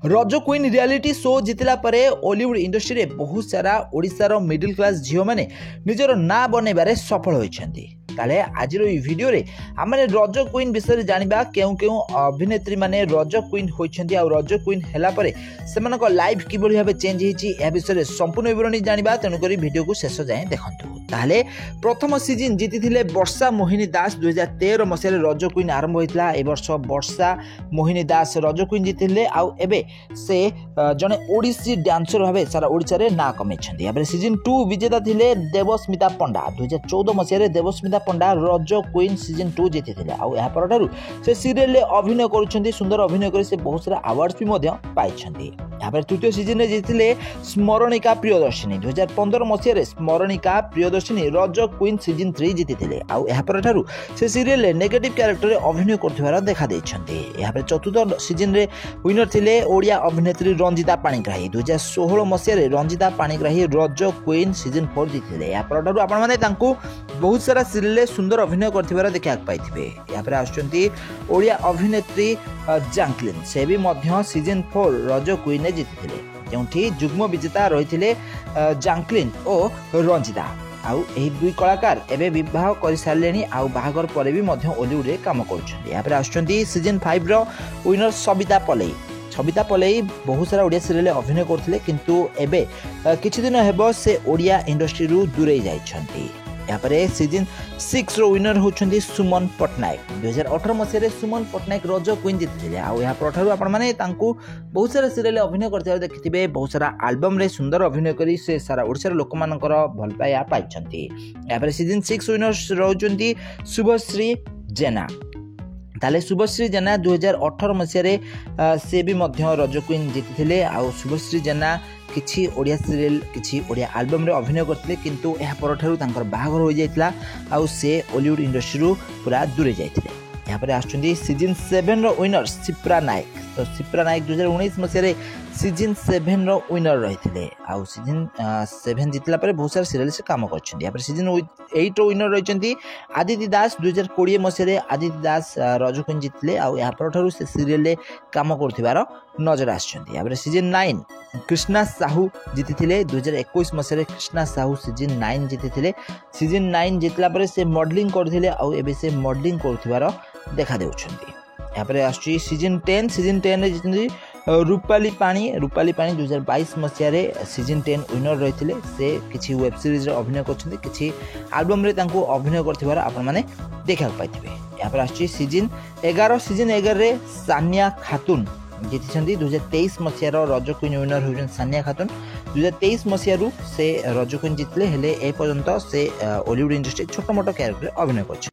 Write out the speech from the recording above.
रज queen reality show जितला परे ओलीवुड इंडस्ट्री रे बहुत सारा ओडिशार मिडिल क्लास झील मैंने निजर ना बनइबारे सफल होइछन्ति। ताले आज वीडियो रे आमने रज क्वीन विषय जानिबा केउ केउ अभिनेत्री माने रज क्वीन होइछन्ति आ रज क्वीन हैला परे सेमानक लाइफ किबोली भाबे चेंज हिची ए विषय संपूर्ण विवरणी जानिबा तेनु करी वीडियो को शेष जाए देखंतु। ताले प्रथम सीजन जीति वर्षा मोहिनी दास 2013 मसिया रज क्वीन आरंभ होइतला। ए वर्ष वर्षा मोहिनी दास रज क्वीन जीतिले आ एबे से जने ओडिसी डांसर भाबे सारा ओडिसा रे ना कमेछन्ति। एबे सीजन 2 विजेता थिले देवस्मिता पंडा। 2014 मसिया रे देवस्मिता पंडा रज क्वीन सीजन 2 जीतिले आ या परठारु से सीरियल रे अभिनय करूछन्ति। सुंदर अभिनय करी से बहुत सारा अवार्ड्स भी मध्य पाइछन्ति। या तृतीय सीजन रे जीतिले स्मरणिका प्रियदर्शिनी। 2015 मसिया रे स्मरणिका प्रियदर्शिनी रज क्वीन सीजन 3 जीतिले आ या परठारु से सीरियल रे नेगेटिव कैरेक्टर रे अभिनय करथिबार देखा दैछन्ति। या चतुर्थ सीजन रे विनर थिले ओडिया अभिनेत्री रंजिता पाणिग्राही। 2016 मसिया रे रंजिता पाणिग्राही रज क्वीन सीजन 4 जीतिले। या परठारु आपण माने तांकू बहुत सारा सीरियल रे सुंदर अभिनय करथिबार देखा पाइथिबे। या पर आछन्ती ओडिया अभिनेत्री जैंकलिन से भी मध्य सीजन 4 रज क्वीन ने जीतिले, जोंठी जुग्म विजेता रहिथिले जैंकलिन और रंजिता। आउ एही दुई कलाकार एबे विवाह कर सारलेनी आउ बाहागर परे भी मध्य ओलीवुड रे काम करूछन्ती। या पर आछन्ती सीजन 5 रो विनर सबिता पलेई। सबिता पलेई बहुत सारा ओडिया सीरियल अभिनय करथिले, किंतु एबे किछि दिन हेबो से ओडिया इंडस्ट्री रु दूरे जाइछन्ती। या पर सीजन 6 रो विनर होछन्ती सुमन पटनायक। 2018 मसिया रे सुमन पटनायक रज क्वीन जीतिले आ या परठारु आपण माने तांकू बहुत सारा सीरियल अभिनय करथिबा देखिथिबे। बहुत सारा एल्बम रे सुंदर अभिनय करी से सारा ओडिसा रे लोक मानकर भल पाया पाइछन्ती। या पर सीजन 6 विनर्स रहउछन्ती शुभश्री जेना। ताले शुभश्री जेना 2018 मसिया रे से भी मध्य रज क्वीन जीतिले आ शुभश्री जेना किछि ओडिया सीरियल किछि ओडिया एल्बम रे अभिनय करथिले, किंतु एहा परठारु तांकर बाहागर हो जाइतला आ से ओलीवुड इंडस्ट्री रु पूरा दूरे जाइतले। यहाँ पर आछुंदी सीजन 7 रो विनर सिप्रा नायक। तो सिप्रा नायक 2019 मसिया रे सीजन 7 रो विनर रहिथिले आ सीजन 7 जितला पर बहुत सारा सीरियल से काम करछन्ती। यहाँ पर सीजन 8 रो विनर रहिचन्ती आदित्य दास। 2020 मसिया रे आदित्य दास रज क्वीन जितले आ यहाँ परठारु से सीरियल रे काम करथिबार नजर आछन्ती। यहाँ पर सीजन 9 कृष्णा साहू जीतिले। 2021 मसिया रे कृष्णा साहू सीजन 9 जीतिले। सीजन 9 जितला पर से मॉडलिंग करथिले आ एबे से मॉडलिंग करथिबार देखा देउछन्ती। यहाँ पर आछी सीजन 10। सीजन 10 रे जितनी रूपाली पानी 2022 मसिया रे सीजन 10 विनर रहिथिले। से किछि वेब सीरीज रे अभिनय करछन्ती, किछि एल्बम रे तांको अभिनय करथिबार आपण माने देखा पाइथिबे। यहाँ पर आछी सीजन 11। सीजन 11 रे सानिया खातून जीतिछन्ती। 2023 मसिया रो रज क्वीन विनर होजन सानिया खातून। 2023 मसिया रु से रज क्वीन जीतले, हेले ए पर्यंत से ओलीवुड इंडस्ट्री छोट मोट कैरेक्टर अभिनय करछ।